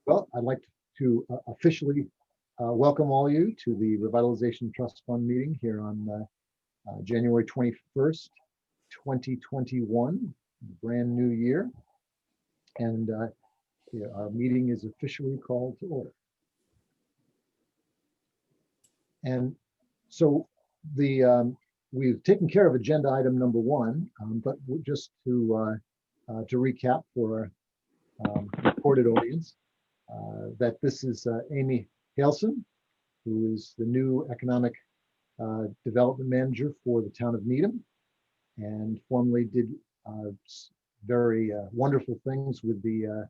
Well, I'd like to officially welcome all you to the Revitalization Trust Fund meeting here on January 21st, 2021, brand new year. And yeah, our meeting is officially called to order. And so we've taken care of agenda item number one, but just to recap for our recorded audience, that this is Amy Halson, who is the new Economic Development Manager for the town of Needham, and formerly did very wonderful things with the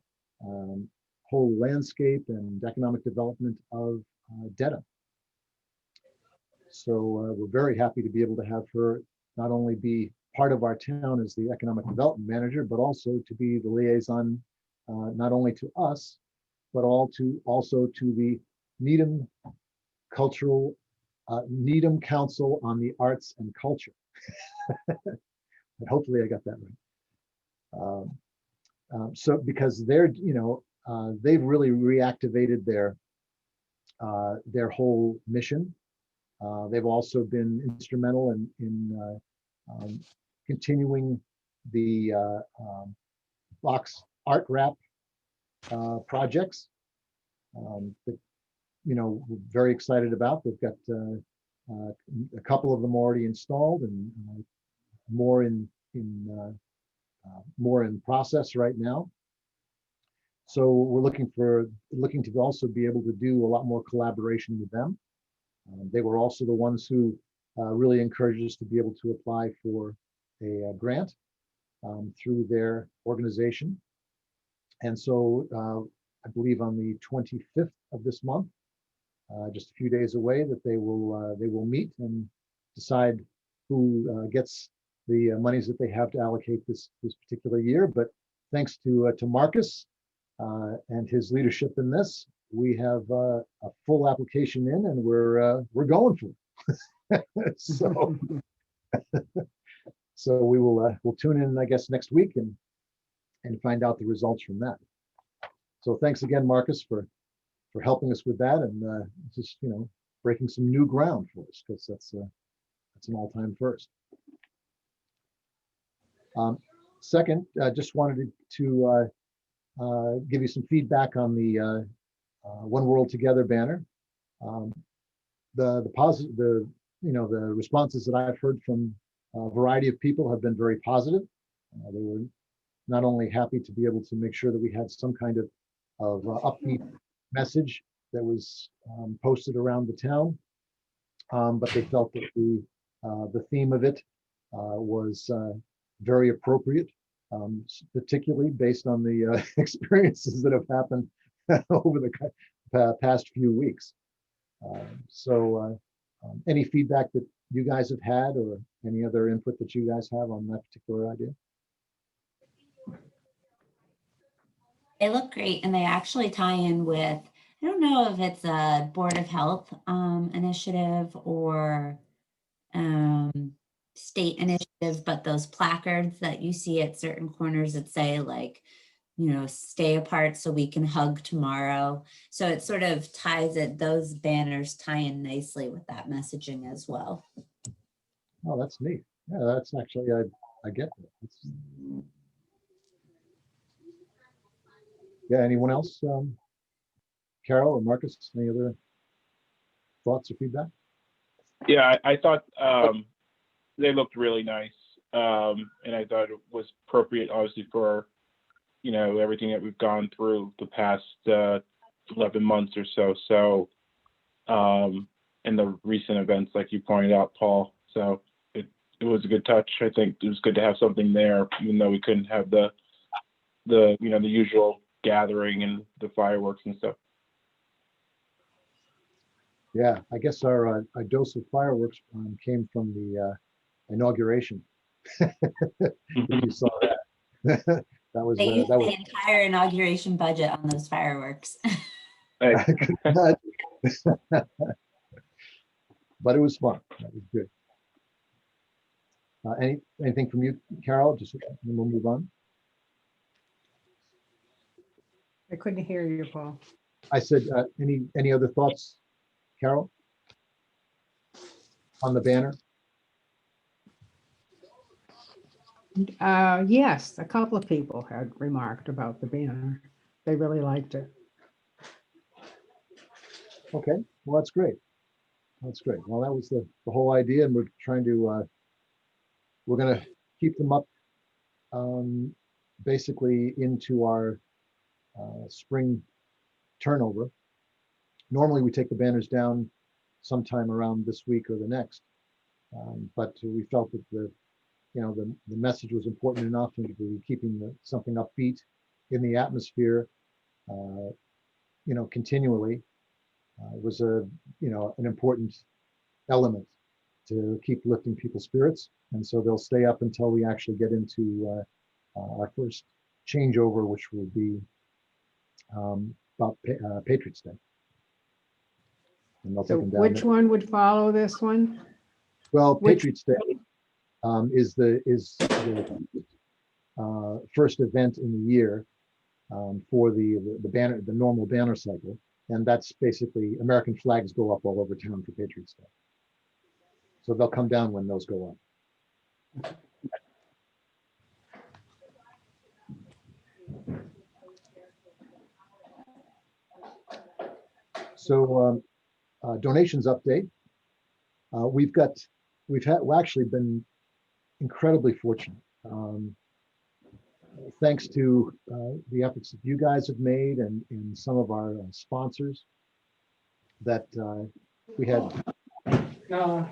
whole landscape and economic development of Dedham. So we're very happy to be able to have her not only be part of our town as the Economic Development Manager, but also to be the liaison not only to us, but also to the Needham Needham Council on the Arts and Culture. And hopefully I got that right. So because they're, they've really reactivated their whole mission. They've also been instrumental in continuing the box art wrap projects that we're very excited about. They've got a couple of them already installed and more in process right now. So we're looking to also be able to do a lot more collaboration with them. They were also the ones who really encouraged us to be able to apply for a grant through their organization. And so I believe on the 25th of this month, just a few days away, that they will meet and decide who gets the monies that they have to allocate this particular year. But thanks to Marcus and his leadership in this, we have a full application in, and we're going for it. So we'll tune in, I guess, next week and find out the results from that. So thanks again, Marcus, for helping us with that, and just breaking some new ground for us, because that's an all-time first. Second, just wanted to give you some feedback on the One World Together banner. The responses that I've heard from a variety of people have been very positive. They were not only happy to be able to make sure that we had some kind of upbeat message that was posted around the town, but they felt that the theme of it was very appropriate, particularly based on the experiences that have happened over the past few weeks. So any feedback that you guys have had, or any other input that you guys have on that particular idea? They look great, and they actually tie in with, I don't know if it's a Board of Health initiative or state initiative, but those placards that you see at certain corners that say, like, stay apart so we can hug tomorrow. So it sort of ties it, those banners tie in nicely with that messaging as well. Oh, that's neat. Yeah, that's actually, I get that. Yeah, anyone else? Carol or Marcus, any other thoughts or feedback? Yeah, I thought they looked really nice, and I thought it was appropriate, obviously, for everything that we've gone through the past 11 months or so. So, and the recent events, like you pointed out, Paul. So it was a good touch. I think it was good to have something there, even though we couldn't have the usual gathering and the fireworks and stuff. Yeah, I guess our dose of fireworks came from the inauguration. If you saw that. That was they used the entire inauguration budget on those fireworks. But it was fun. That was good. Anything from you, Carol? Just, and we'll move on. I couldn't hear you, Paul. I said, any other thoughts, Carol? On the banner? Yes, a couple of people had remarked about the banner. They really liked it. Okay, well, that's great. That's great. Well, that was the whole idea, and we're trying to, we're gonna keep them up basically into our spring turnover. Normally, we take the banners down sometime around this week or the next. But we felt that the message was important enough, and we were keeping something upbeat in the atmosphere, continually was an important element to keep lifting people's spirits. And so they'll stay up until we actually get into our first changeover, which will be about Patriots Day. And they'll So take them down which there. one would follow this one? Well, Which- Patriots Day is the first event in the year for the banner, the normal banner cycle, and that's basically American flags go up all over town for Patriots Day. So they'll come down when those go up. So donations update. We've actually been incredibly fortunate. Thanks to the efforts that you guys have made and some of our sponsors that we had. Yeah.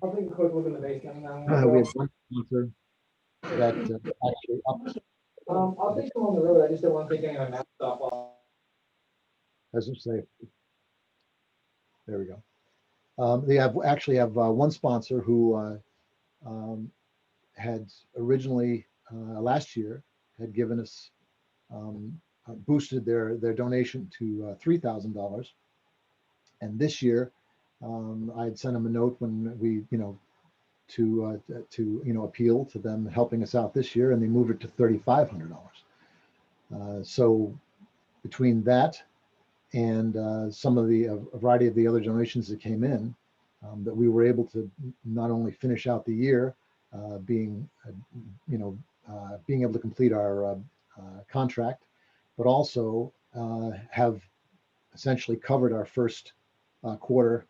I'll take a quick look in the basement. We had one sponsor that actually upped, I'll take them on the road. I just don't want to take any of my mask off. as I say. There we go. They actually have one sponsor who had originally last year had given us boosted their donation to $3,000, and this year I had sent them a note when we to appeal to them helping us out this year, and they moved it to $3,500. So between that and some of the a variety of the other donations that came in, that we were able to not only finish out the year, being able to complete our contract, but also have essentially covered our first quarter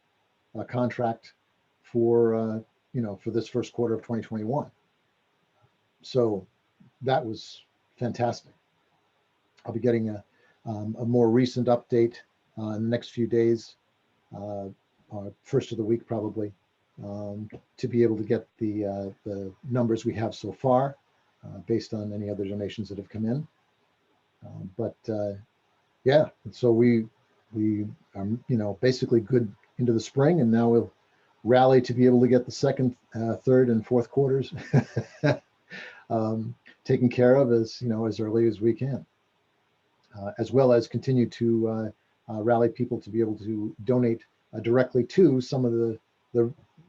contract for for this first quarter of 2021. So that was fantastic. I'll be getting a more recent update in the next few days, first of the week probably, to be able to get the numbers we have so far based on any other donations that have come in. Yeah, so we are basically good into the spring, and now we'll rally to be able to get the second, third, and fourth quarters taken care of as early as we can, as well as continue to rally people to be able to donate directly to some of the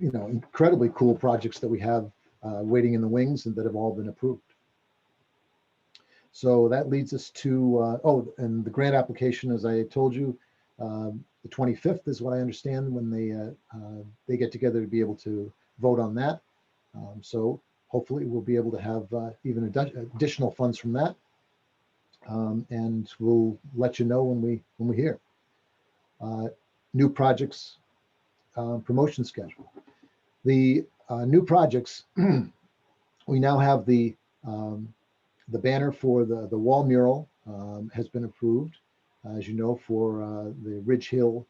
incredibly cool projects that we have waiting in the wings and that have all been approved. So that leads us to and the grant application, as I told you, the 25th is what I understand when they get together to be able to vote on that. So hopefully we'll be able to have even additional funds from that, and we'll let you know when we hear. New projects promotion schedule. The new projects, we now have the banner for the wall mural has been approved, as you know, for the Ridge Hill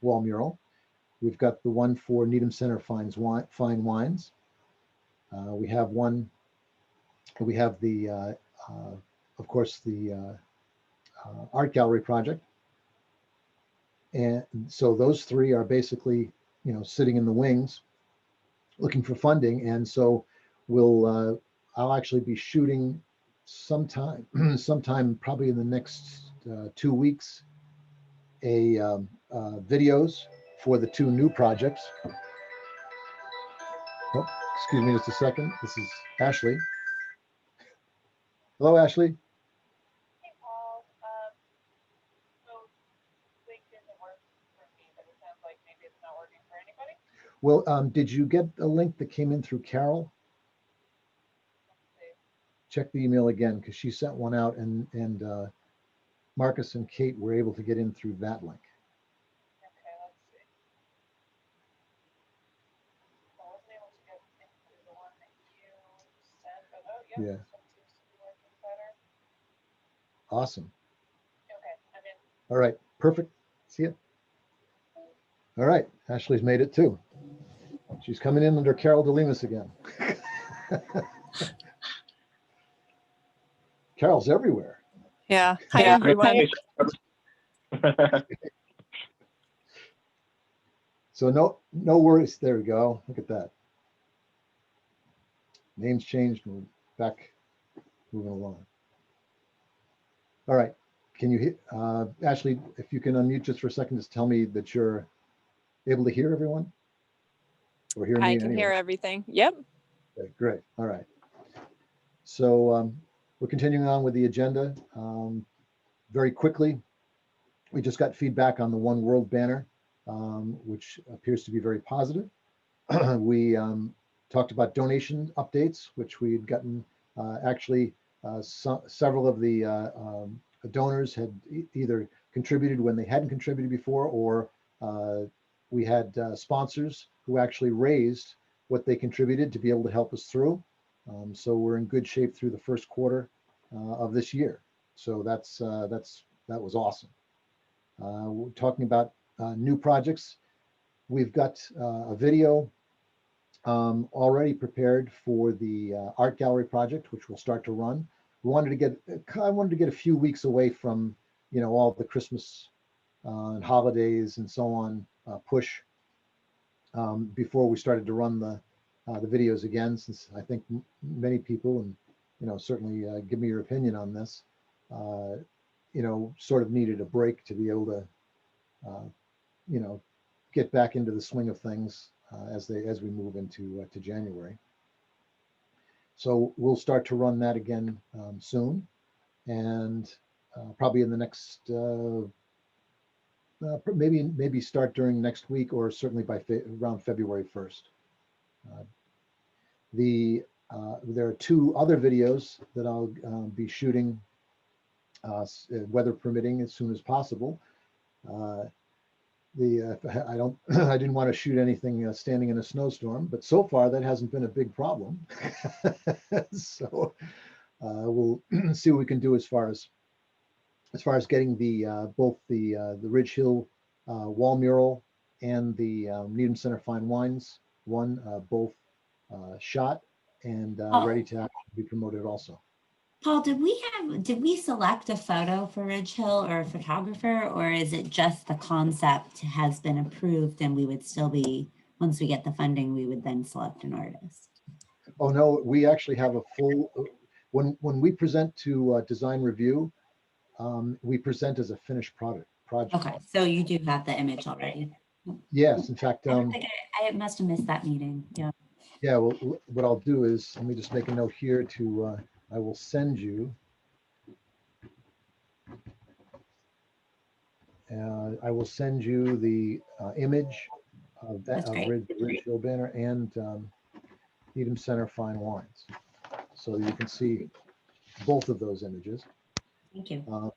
wall mural. We've got the one for Needham Center Fine Wines. We have one. We have the, of course, the art gallery project. And so those three are basically, sitting in the wings, looking for funding. And so I'll actually be shooting sometime probably in the next 2 weeks, videos for the two new projects. Oh, excuse me just a second. This is Ashley. Hello, Ashley. Well, did you get a link that came in through Carol? Check the email again, because she sent one out, and Marcus and Kate were able to get in through that link. Okay, let's see. I wasn't able to get into the one that you sent, but oh, yeah, Yeah. this one seems to be working better. Awesome. Okay, I'm in. All right, perfect. See it. All right, Ashley's made it too. She's coming in under Carol DeLemus again. Carol's everywhere. Yeah. Hi, Yeah. everyone. So no worries. There we go. Look at that. Names changed. We're back, moving along. All right. Can you hit, Ashley, if you can unmute just for a second, just tell me that you're able to hear everyone? Or hear me I can anyway? hear everything. Yep. Okay, great. All right. So we're continuing on with the agenda. Very quickly, we just got feedback on the One World banner, which appears to be very positive. We talked about donation updates, which we had gotten. Actually, several of the donors had either contributed when they hadn't contributed before, or we had sponsors who actually raised what they contributed to be able to help us through. So we're in good shape through the first quarter of this year. So that was awesome. We're talking about new projects. We've got a video already prepared for the art gallery project, which will start to run. I wanted to get a few weeks away from, all the Christmas and holidays and so on push before we started to run the videos again, since I think many people, and certainly give me your opinion on this, sort of needed a break to be able to get back into the swing of things as we move into to January. So we'll start to run that again soon, and probably in the next maybe start during next week, or certainly by around February 1st. There are two other videos that I'll be shooting, weather permitting, as soon as possible. I didn't want to shoot anything standing in a snowstorm, but so far that hasn't been a big problem. So we'll see what we can do as far as getting both the Ridge Hill wall mural and the Needham Center Fine Wines one, both shot and ready to be promoted also. Paul, did we select a photo for Ridge Hill or a photographer, or is it just the concept has been approved and we would still be, once we get the funding, we would then select an artist? Oh, no, we actually have a full, when we present to design review, we present as a finished project. Okay, so you do have the image already. Yes, in fact, I don't think I must have missed that meeting. Yeah. yeah, well, what I'll do is, let me just make a note here to, I will send you. I will send you the image of that That's great. Ridge Hill banner and Needham Center Fine Wines, so you can see both of those images. Thank you.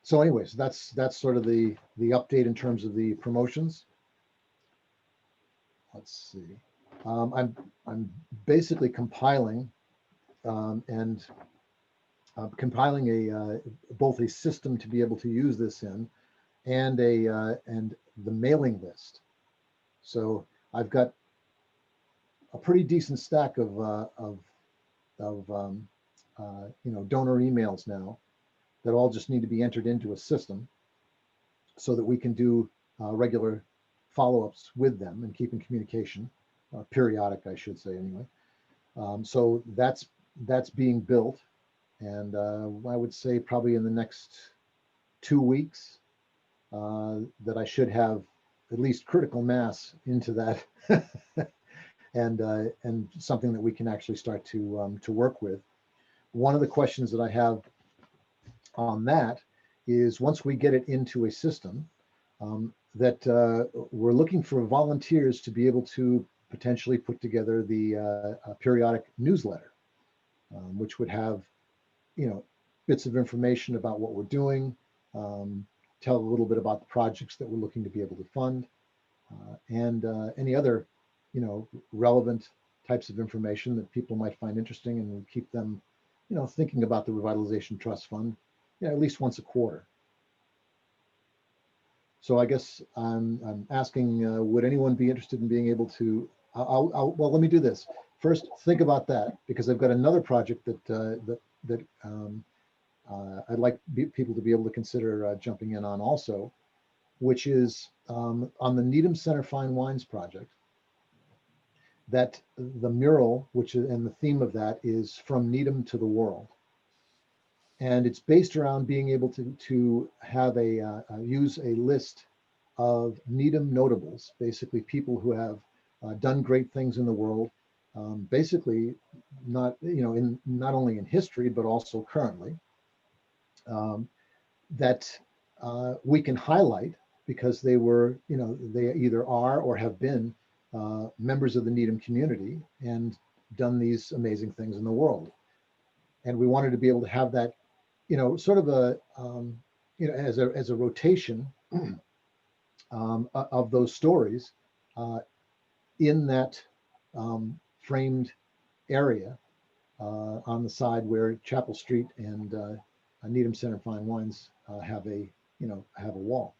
So anyways, that's sort of the update in terms of the promotions. Let's see. I'm basically compiling and compiling both a system to be able to use this in, and the mailing list. So I've got a pretty decent stack of donor emails now that all just need to be entered into a system so that we can do regular follow-ups with them and keep in communication, periodic, I should say anyway. So that's being built, and I would say probably in the next 2 weeks that I should have at least critical mass into that, and something that we can actually start to work with. One of the questions that I have on that is, once we get it into a system, that we're looking for volunteers to be able to potentially put together the a periodic newsletter, which would have, bits of information about what we're doing, tell a little bit about the projects that we're looking to be able to fund, and any other, relevant types of information that people might find interesting, and we'll keep them, thinking about the Revitalization Trust Fund, at least once a quarter. So I guess I'm asking, would anyone be interested in being able to, well, let me do this. First, think about that, because I've got another project that I'd like people to be able to consider jumping in on also, which is on the Needham Center Fine Wines project, that the mural, which is, and the theme of that is From Needham to the World. And it's based around being able to have use a list of Needham notables, basically people who have done great things in the world, basically not, not only in history, but also currently, that we can highlight because they were, they either are or have been members of the Needham community and done these amazing things in the world. And we wanted to be able to have that, sort of a, as a rotation of those stories in that framed area on the side where Chapel Street and Needham Center Fine Wines have a wall.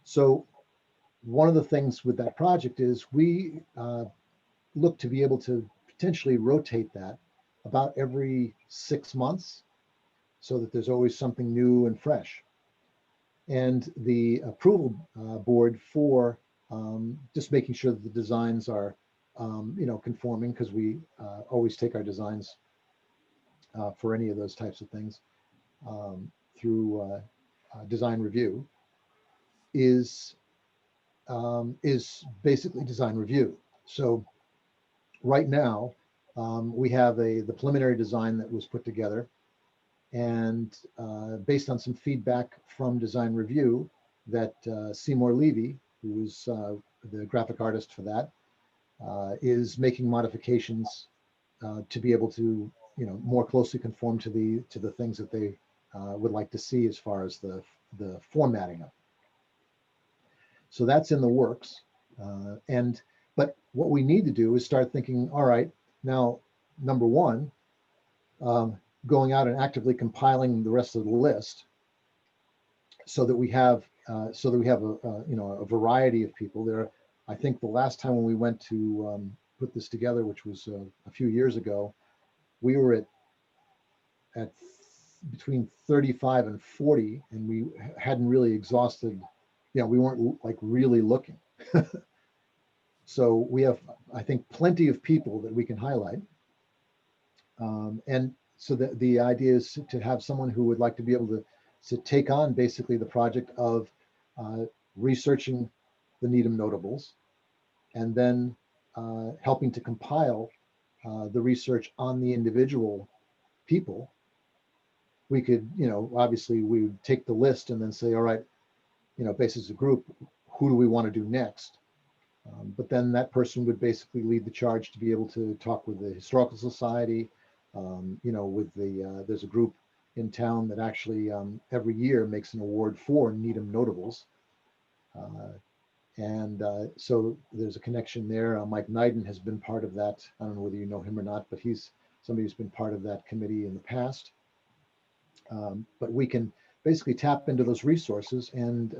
So one of the things with that project is we look to be able to potentially rotate that about every 6 months, so that there's always something new and fresh. And the approval board for just making sure that the designs are, conforming, because we always take our designs for any of those types of things through design review, is basically design review. So right now we have the preliminary design that was put together, and based on some feedback from design review, that Seymour Levy, who is the graphic artist for that, is making modifications to be able to, more closely conform to the things that they would like to see as far as the formatting of it. So that's in the works. But what we need to do is start thinking, all right, now, number one, going out and actively compiling the rest of the list, so that we have a variety of people there. I think the last time when we went to put this together, which was a few years ago, we were at between 35 and 40, and we hadn't really exhausted, we weren't like really looking. So we have, I think, plenty of people that we can highlight. And so the idea is to have someone who would like to be able to take on basically the project of researching the Needham notables, and then helping to compile the research on the individual people. We could, obviously we would take the list and then say, all right, based as a group, who do we want to do next? But then that person would basically lead the charge to be able to talk with the Historical Society, there's a group in town that actually every year makes an award for Needham notables. So there's a connection there. Mike Neiden has been part of that. I don't know whether you know him or not, but he's somebody who's been part of that committee in the past. But we can basically tap into those resources and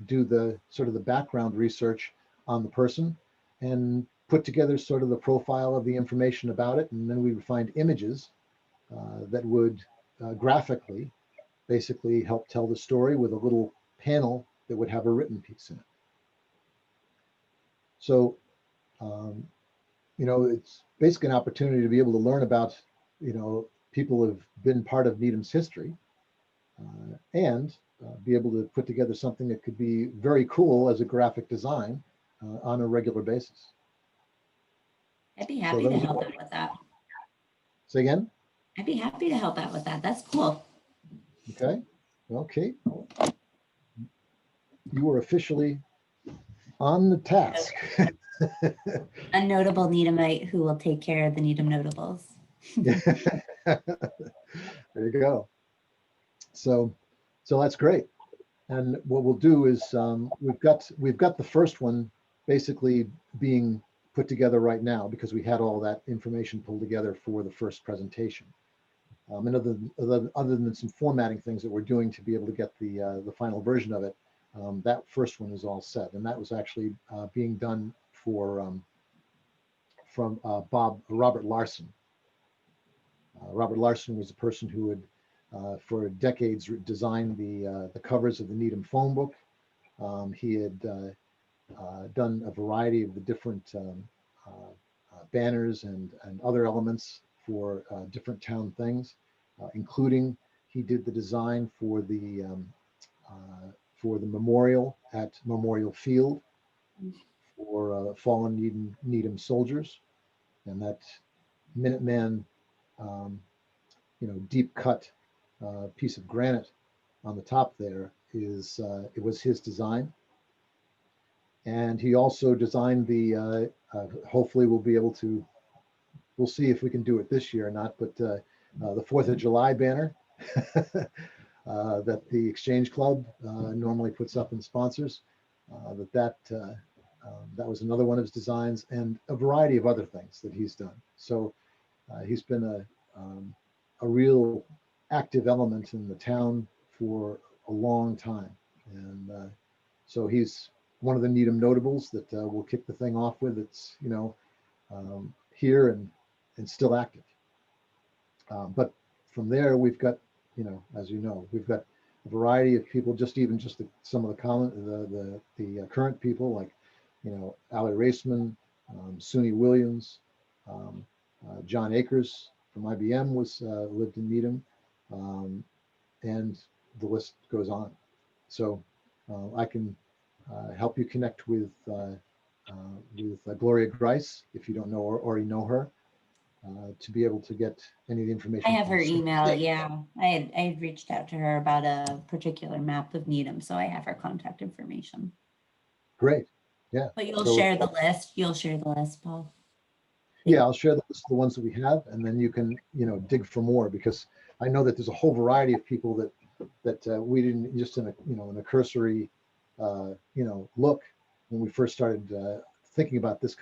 do the sort of the background research on the person, and put together sort of the profile of the information about it. And then we would find images that would graphically basically help tell the story, with a little panel that would have a written piece in it. So, it's basically an opportunity to be able to learn about, people who have been part of Needham's history, and be able to put together something that could be very cool as a graphic design on a regular basis. I'd be happy to help out with that. Say again? I'd be happy to help out with that. That's cool. Okay. you are officially on the task. A notable Needhamite who will take care of the Needham notables. There you go. So that's great. And what we'll do is we've got the first one basically being put together right now because we had all that information pulled together for the first presentation. And other than some formatting things that we're doing to be able to get the final version of it, that first one is all set, and that was actually being done from Robert Larson. Robert Larson was the person who had for decades designed the covers of the Needham phone book. He had done a variety of the different banners and other elements for different town things, including he did the design for the memorial at Memorial Field for fallen Needham soldiers, and that Minuteman, deep cut piece of granite on the top there is it was his design. And he also designed the hopefully we'll see if we can do it this year or not, but the 4th of July banner that the Exchange Club normally puts up and sponsors, that was another one of his designs, and a variety of other things that he's done. So he's been a real active element in the town for a long time. And so he's one of the Needham notables that we'll kick the thing off with. It's, here and still active. But from there, we've got, as you know, we've got a variety of people, some of the current people like, Ali Raceman, Suni Williams, John Akers from IBM lived in Needham, and the list goes on. So I can help you connect with Gloria Grice if you don't know or already know her, to be able to get any of the information. I have her email. Yeah, I had reached out to her about a particular map of Needham, so I have her contact information. Great. Yeah. But you'll share the list. You'll share the list, Paul. Yeah, I'll share the list of the ones that we have, and then you can, dig for more, because I know that there's a whole variety of people that we didn't just in a cursory, look when we first started thinking about this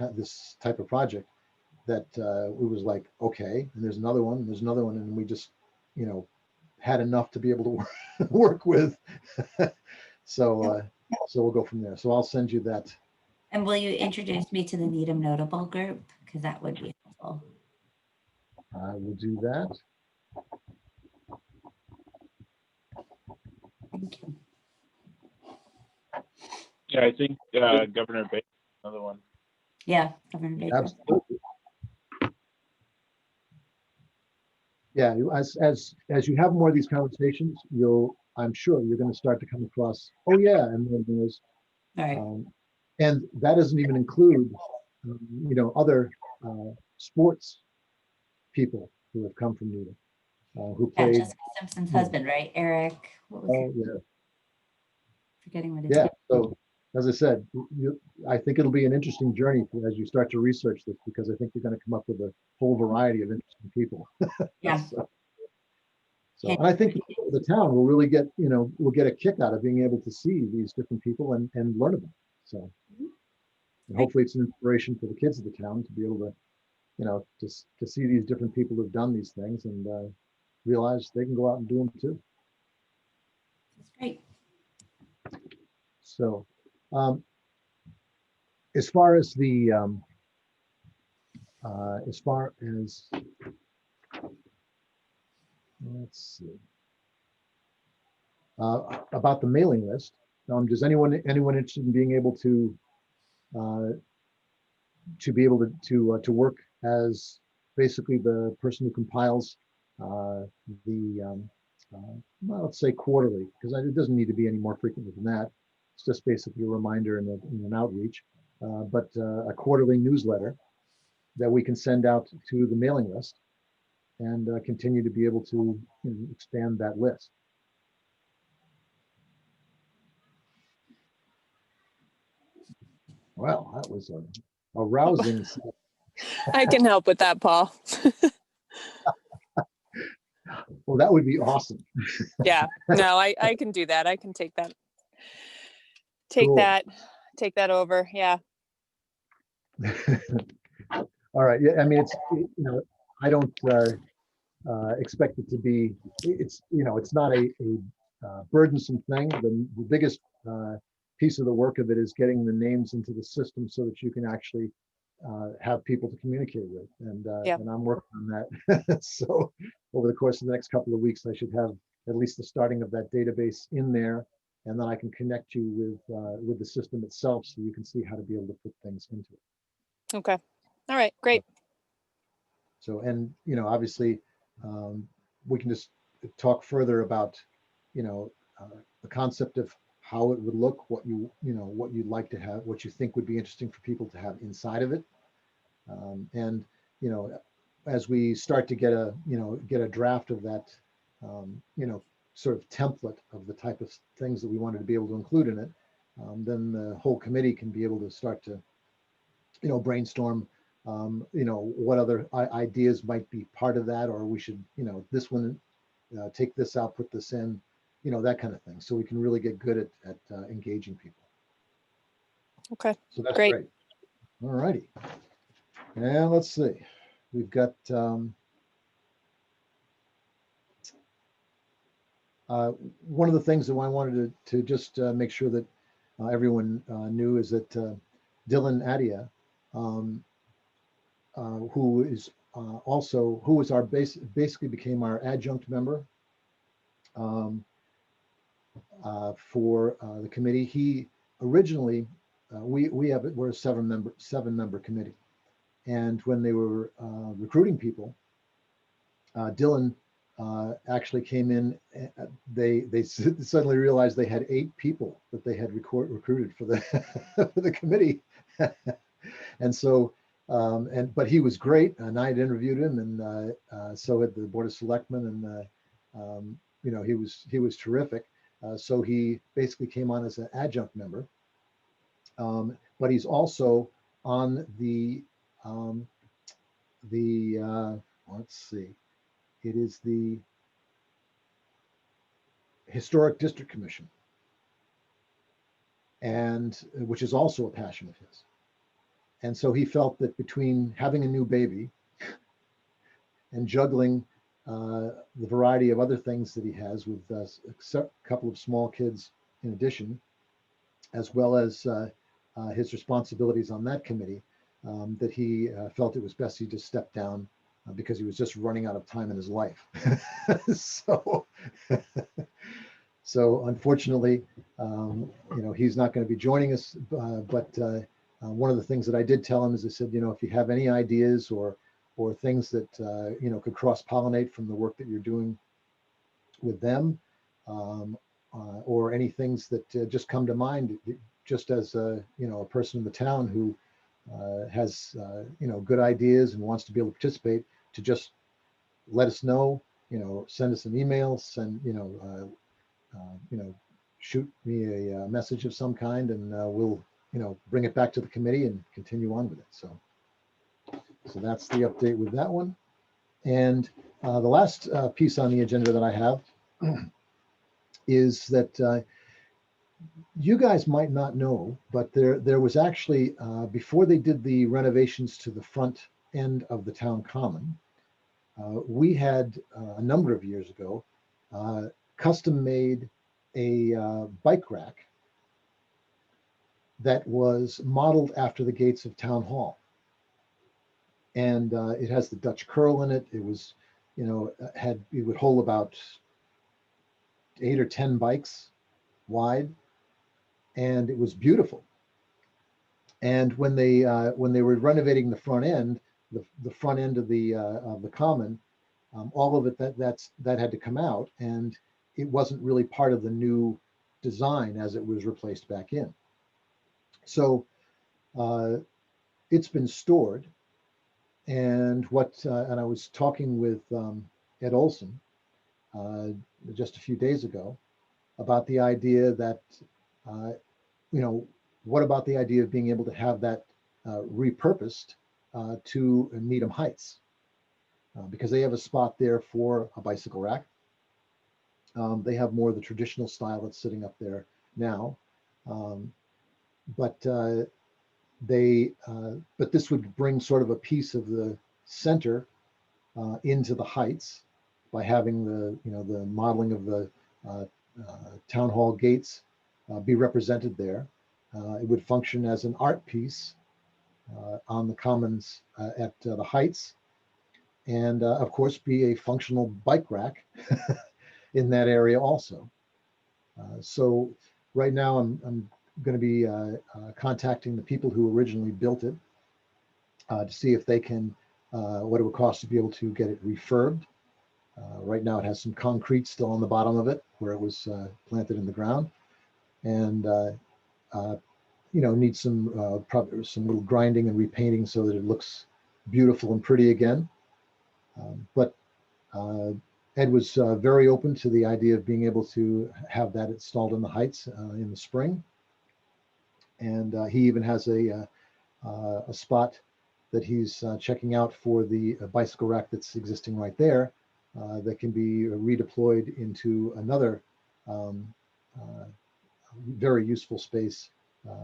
type of project, that it was like, okay, and there's another one, and we just, had enough to be able to work with. So we'll go from there. So I'll send you that. And will you introduce me to the Needham Notable group? Because that would be helpful. I will do that. Thank you. Yeah, I think Governor Baker, another one. Yeah, Governor Baker. Absolutely. Yeah, as you have more of these conversations, I'm sure you're going to start to come across, oh yeah, and then there's, All right. and that doesn't even include, other sports people who have come from Needham, who Yeah, played. Jessica Simpson's husband, right? Eric. What was Oh it? yeah, Forgetting what his yeah. name. So as I said, I think it'll be an interesting journey as you start to research this, because I think you're going to come up with a whole variety of interesting people. Yeah. So, and I think the town will really get, will get a kick out of being able to see these different people and learn about them. So, and hopefully it's an inspiration for the kids of the town to be able to, to see these different people who've done these things and realize they can go out and do them too. That's great. So, as far as the, let's see, about the mailing list, does anyone interested in being able to be able to work as basically the person who compiles well, let's say quarterly, because it doesn't need to be any more frequently than that. It's just basically a reminder and an outreach, but a quarterly newsletter that we can send out to the mailing list and continue to be able to expand that list. Well, that was a rousing. I can help with that, Paul. Well, that would be awesome. Yeah, no, I can do that. I can take that, Cool. take that over. Yeah. All right. Yeah. I mean, I don't expect it to be. It's not a burdensome thing. The biggest piece of the work of it is getting the names into the system so that you can actually have people to communicate with, Yeah. and I'm working on that. So over the course of the next couple of weeks, I should have at least the starting of that database in there, and then I can connect you with the system itself, so you can see how to be able to put things into it. Okay. All right. Great. So, and obviously, we can just talk further about, the concept of how it would look, what what you'd like to have, what you think would be interesting for people to have inside of it. And as we start to get a draft of that, sort of template of the type of things that we wanted to be able to include in it, then the whole committee can be able to start to, brainstorm, what other ideas might be part of that, or we should, this one, take this out, put this in, that kind of thing. So we can really get good at engaging people. Okay. So that's Great. great. All righty. And let's see, we've got one of the things that I wanted to just make sure that everyone knew is that Dylan Adia, who is who was our basically became our adjunct member for the committee. He originally we're a seven member committee, and when they were recruiting people, Dylan actually came in. They suddenly realized they had 8 people that they had recruited for the for the committee, and so but he was great, and I had interviewed him, and so had the Board of Selectmen, and he was terrific. So he basically came on as an adjunct member, but he's also on the let's see, it is the Historic District Commission, and which is also a passion of his. And so he felt that between having a new baby and juggling the variety of other things that he has with a couple of small kids in addition, as well as his responsibilities on that committee, that he felt it was best he just stepped down because he was just running out of time in his life. So unfortunately, he's not going to be joining us, but one of the things that I did tell him is I said, if you have any ideas or things that, could cross-pollinate from the work that you're doing with them, or any things that just come to mind, just as a person in the town who has, good ideas and wants to be able to participate, to just let us know, send us an email, shoot me a message of some kind, and we'll, bring it back to the committee and continue on with it. So that's the update with that one. And the last piece on the agenda that I have is that you guys might not know, but there was actually, before they did the renovations to the front end of the town common, we had a number of years ago custom made a bike rack that was modeled after the gates of Town Hall. And it has the Dutch curl in it. It was, it would hold about 8 or 10 bikes wide, and it was beautiful. And when they were renovating the front end, the front end of the common, all of it that had to come out, and it wasn't really part of the new design as it was replaced back in. So it's been stored, and and I was talking with Ed Olson just a few days ago about the idea that what about the idea of being able to have that repurposed to Needham Heights? Because they have a spot there for a bicycle rack. They have more of the traditional style that's sitting up there now. But this would bring sort of a piece of the center into the Heights by having the modeling of the town hall gates be represented there. It would function as an art piece on the commons at the Heights, and of course be a functional bike rack in that area also. So right now I'm going to be contacting the people who originally built it to see if they can, what it would cost to be able to get it refurbed. Right now it has some concrete still on the bottom of it where it was planted in the ground, and needs some probably some little grinding and repainting so that it looks beautiful and pretty again. But Ed was very open to the idea of being able to have that installed in the Heights in the spring. And he even has a spot that he's checking out for the bicycle rack that's existing right there that can be redeployed into another very useful space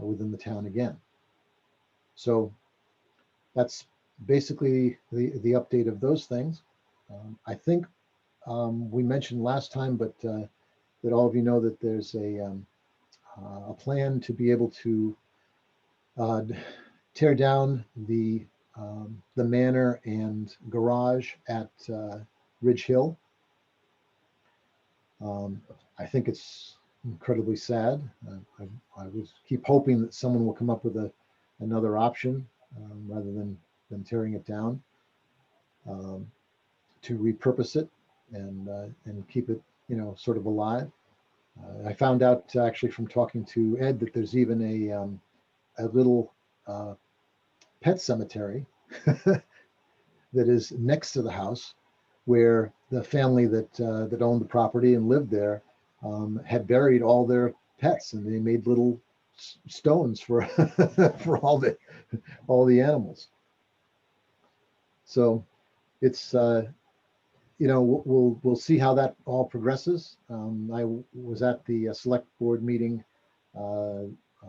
within the town again. So that's basically the update of those things. I think we mentioned last time, but that all of you know that there's a plan to be able to tear down the manor and garage at Ridge Hill. I think it's incredibly sad. I was keep hoping that someone will come up with another option rather than tearing it down, to repurpose it and keep it, sort of alive. I found out actually from talking to Ed that there's even a little pet cemetery that is next to the house, where the family that owned the property and lived there had buried all their pets, and they made little stones for for all the animals. So it's we'll see how that all progresses. I was at the select board meeting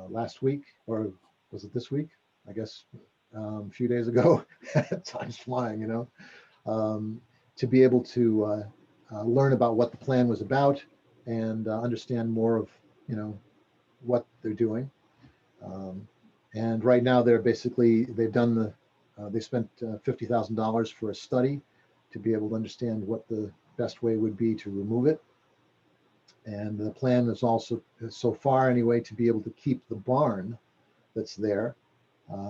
last week, or was it this week? I guess a few days ago. Time's flying, to be able to learn about what the plan was about and understand more of what they're doing. And right now they've done they spent $50,000 for a study to be able to understand what the best way would be to remove it. And the plan is also, so far anyway, to be able to keep the barn that's there,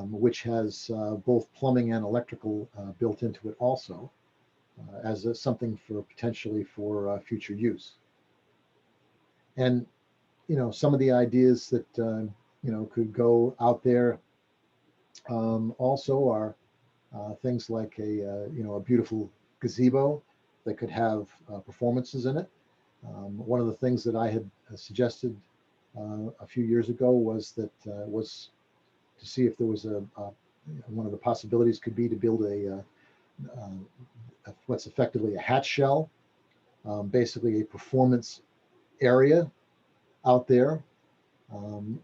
which has both plumbing and electrical built into it also, as something for potentially for future use. And some of the ideas that could go out there also are things like a beautiful gazebo that could have performances in it. One of the things that I had suggested a few years ago was to see if there was one of the possibilities could be to build what's effectively a hatch shell, basically a performance area out there,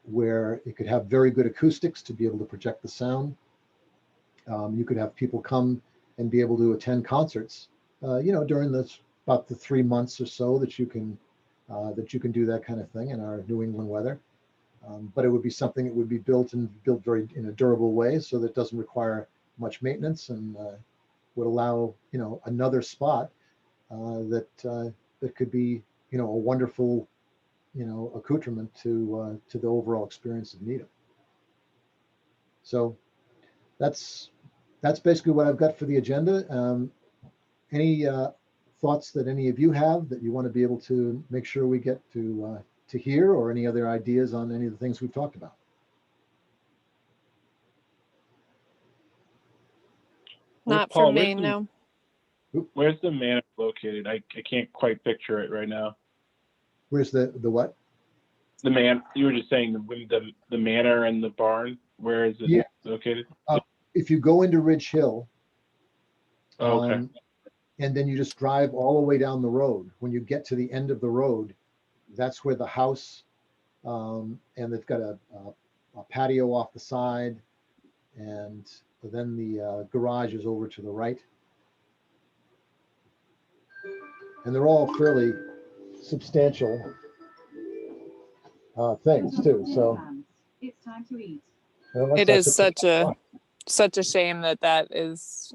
where it could have very good acoustics to be able to project the sound. You could have people come and be able to attend concerts, during about the 3 months or so that you can do that kind of thing in our New England weather. But it would be something that would be built very in a durable way, so that it doesn't require much maintenance, and would allow another spot that could be a wonderful accoutrement to the overall experience of Needham. So that's basically what I've got for the agenda. Any thoughts that any of you have that you want to be able to make sure we get to hear, or any other ideas on any of the things we've talked about? Not Paul, for me, no. Where's the manor located? I can't quite picture it right now. Where's the what? You were just saying the manor and the barn, where is it Yeah. located? If you go into Ridge Hill, Okay. and then you just drive all the way down the road, when you get to the end of the road, that's where the house, and they've got a patio off the side, and then the garage is over to the right. And they're all fairly substantial things too. So It's time to eat. It is such a shame that that is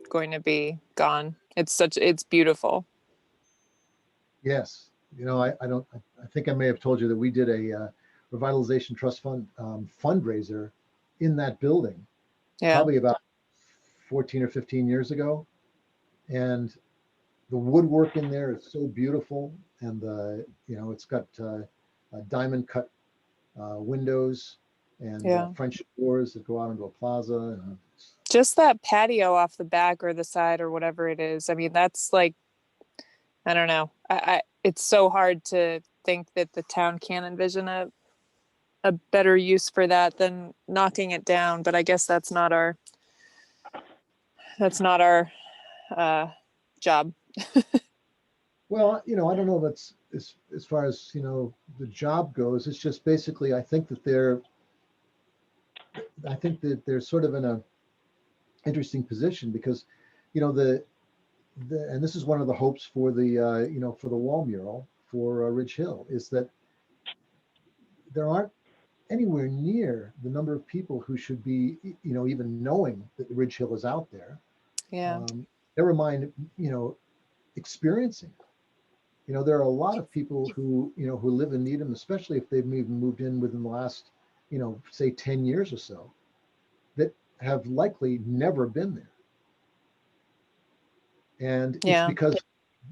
going to be gone. It's beautiful. Yes, I think I may have told you that we did a revitalization trust fund fundraiser in that building, Yeah. probably about 14 or 15 years ago. And the woodwork in there is so beautiful, and it's got diamond cut windows and Yeah. French doors that go out into a plaza. And Just that patio off the back or the side or whatever it is. I mean, that's like, I don't know. It's so hard to think that the town can envision a better use for that than knocking it down. But I guess that's not our job. well, I don't know if it's as far as the job goes. It's just basically I think that they're sort of in a interesting position because the and this is one of the hopes for the for the wall mural for Ridge Hill is that there aren't anywhere near the number of people who should be even knowing that Ridge Hill is out there. Yeah. Never mind experiencing it. There are a lot of people who live in Needham, especially if they've even moved in within the last say 10 years or so, that have likely never been there. And it's Yeah. because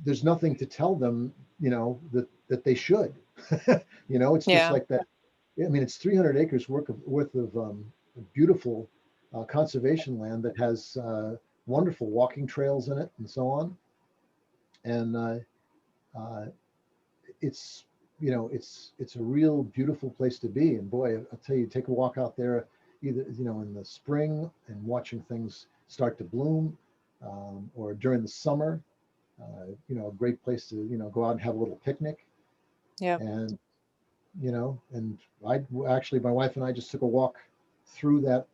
there's nothing to tell them, that they should. It's just Yeah. like that. I mean, it's 300 acres worth of beautiful conservation land that has wonderful walking trails in it and so on. And it's it's a real beautiful place to be. And boy, I'll tell you, take a walk out there, either in the spring and watching things start to bloom, or during the summer. A great place to go out and have a little picnic. Yeah. And and actually my wife and I just took a walk through that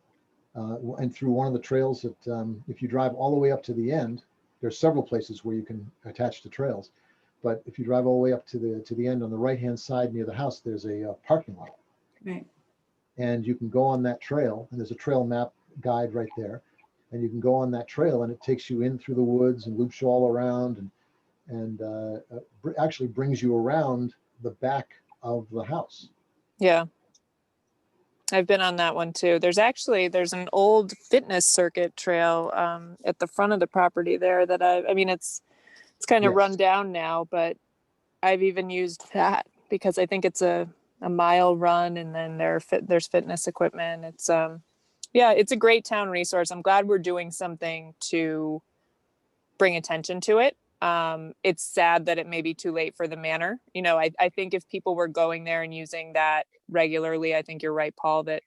and through one of the trails that if you drive all the way up to the end, there's several places where you can attach the trails. But if you drive all the way up to the end on the right hand side near the house, there's a parking lot. Right. And you can go on that trail, and there's a trail map guide right there. And you can go on that trail, and it takes you in through the woods and loops you all around, and actually brings you around the back of the house. Yeah. I've been on that one too. There's an old fitness circuit trail at the front of the property there that I mean, it's kind of Yes. run down now, but I've even used that because I think it's a mile run, and then there's fitness equipment. It's it's a great town resource. I'm glad we're doing something to bring attention to it. It's sad that it may be too late for the manor. I think if people were going there and using that regularly, I think you're right, Paul, that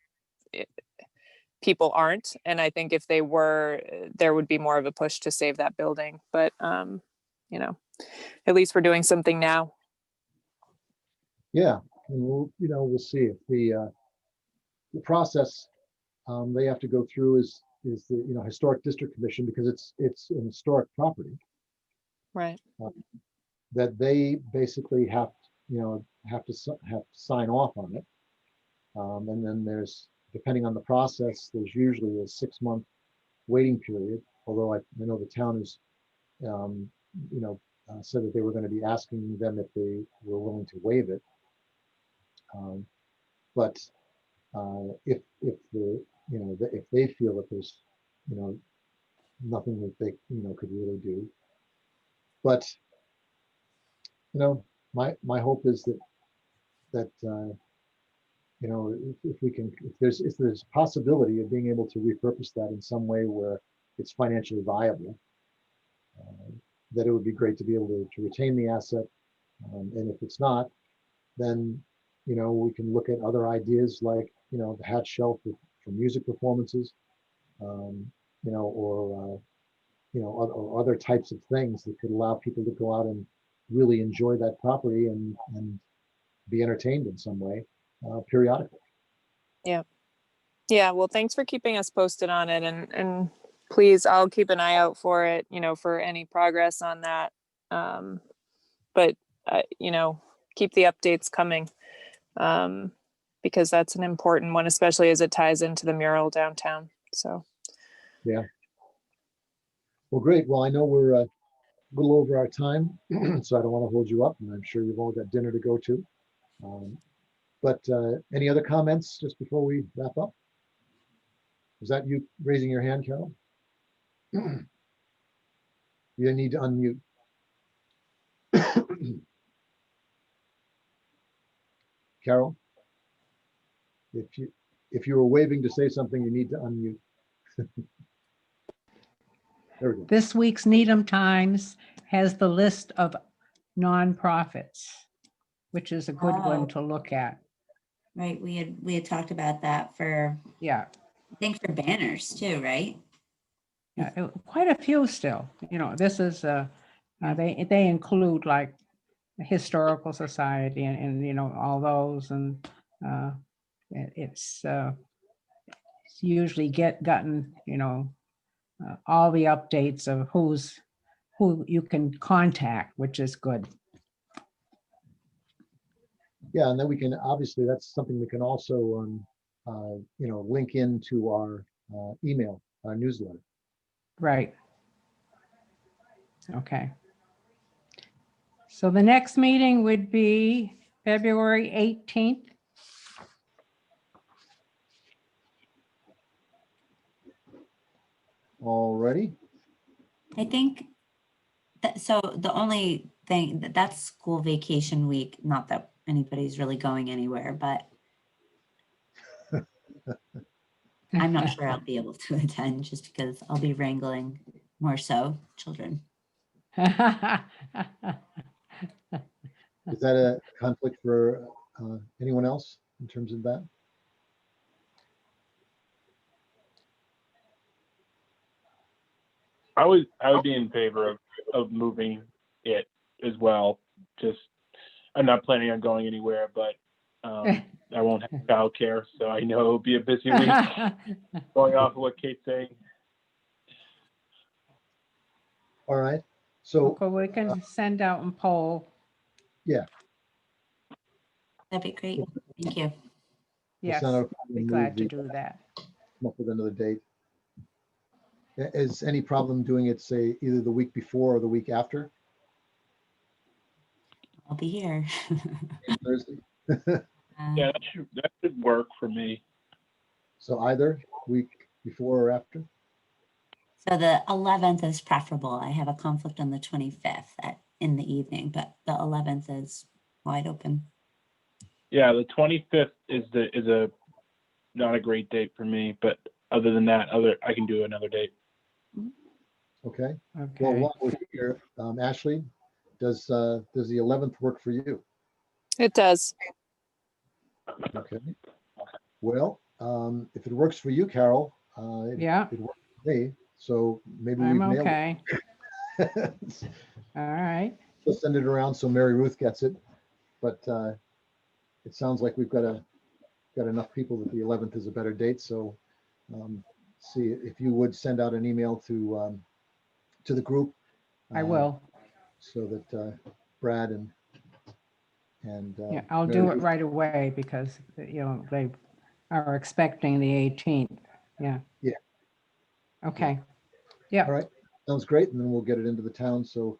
people aren't. And I think if they were, there would be more of a push to save that building. But, at least we're doing something now. Yeah, and we'll see if the process they have to go through is the historic district commission, because it's an historic property Right. that they basically have to sign off on it, and then there's, depending on the process, there's usually a 6-month waiting period. Although I know the town is said that they were going to be asking them if they were willing to waive it. But if if they feel that there's nothing that they could really do, but my hope is that if we can, if there's a possibility of being able to repurpose that in some way where it's financially viable, that it would be great to be able to retain the asset. And if it's not, then we can look at other ideas like, the hat shelf for music performances, or other types of things that could allow people to go out and really enjoy that property and be entertained in some way periodically. Yeah, well, thanks for keeping us posted on it, and please, I'll keep an eye out for it, for any progress on that. But keep the updates coming, because that's an important one, especially as it ties into the mural downtown. So Yeah. Well, great. Well, I know we're a little over our time, so I don't want to hold you up, and I'm sure you've all got dinner to go to. But any other comments just before we wrap up? Was that you raising your hand, Carol? You need to unmute. Carol, if you were waving to say something, you need to unmute. There we go. This week's Needham Times has the list of nonprofits, which is a good Oh. one to look at. Right, we had talked about that for, Yeah, I think for banners too, right? yeah, quite a few still. This is they include like the Historical Society and all those, and it's usually gotten all the updates of who you can contact, which is good. Yeah, and then we can, obviously, that's something we can also, link into our email, our newsletter. Right. Okay. So the next meeting would be February 18th. Alrighty. I think that, so the only thing that's school vacation week, not that anybody's really going anywhere, but I'm not sure I'll be able to attend just because I'll be wrangling more so children. Is that a conflict for anyone else in terms of that? I would be in favor of moving it as well. Just, I'm not planning on going anywhere, but I won't have childcare, so I know it'll be a busy week. Going off of what Kate's saying. All right. So Okay, we can send out and poll. That'd be great. Thank you. we'll Yes, send out be glad to do that. come up with another date. Is any problem doing it, say, either the week before or the week after? I'll be here. Thursday. Yeah, that should work for me. So either week before or after? So the 11th is preferable. I have a conflict on the 25th in the evening, but the 11th is wide open. Yeah, the 25th is a not a great date for me, but other than that, I can do another date. Okay. Well, Okay. while we're here, Ashley, does the 11th work for you? it does. Okay. Well, if it works for you, Carol, Yeah, it works for me. So maybe I'm we've nailed okay. it. All right. We'll send it around so Mary Ruth gets it. But it sounds like we've got enough people that the 11th is a better date. So see if you would send out an email to the group. I will. So that Brad and Yeah, I'll Mary do it Ruth- right away because, they are expecting the 18th. Yeah. Yeah. Okay. All Yeah. right, sounds great. And then we'll get it into the town so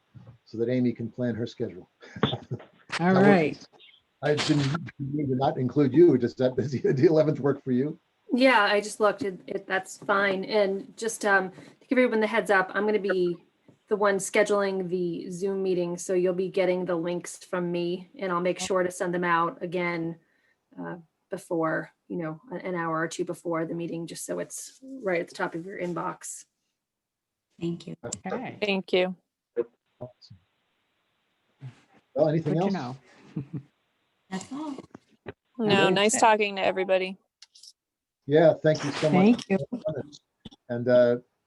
that Amy can plan her schedule. All That works. right. I didn't mean to not include you. Does the 11th work for you? Yeah, I just looked at that's fine. And just to give everyone the heads up, I'm going to be the one scheduling the Zoom meeting. So you'll be getting the links from me and I'll make sure to send them out again before, an hour or two before the meeting, just so it's right at the top of your inbox. Thank you. Okay. Thank you. Awesome. Well, anything Good to else? know. That's all. No, Okay. nice talking to everybody. Yeah, thank you so much. Thank you. And,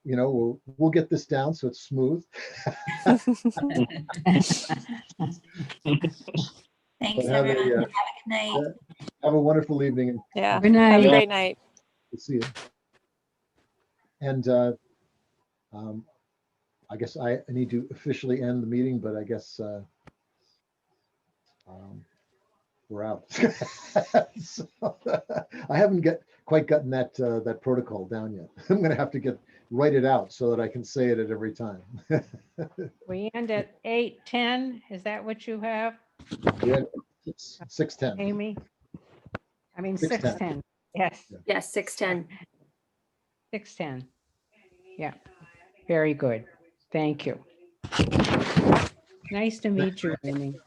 you know, we'll get this down so it's smooth. Thanks, But have a, everyone. Have a good night. have a wonderful evening and Yeah. Good Have a night. great night. we'll see you. And I guess I need to officially end the meeting, but I guess we're out. So, I haven't quite gotten that protocol down yet. I'm gonna have to write it out so that I can say it at every time. We end at 8:10. Is that what you have, Yeah, 6:10. Amy? I mean, 6:10. 6:10. Yes, Yes, 6:10. 6:10. Yeah, very good. Thank you. Nice to meet you, Amy.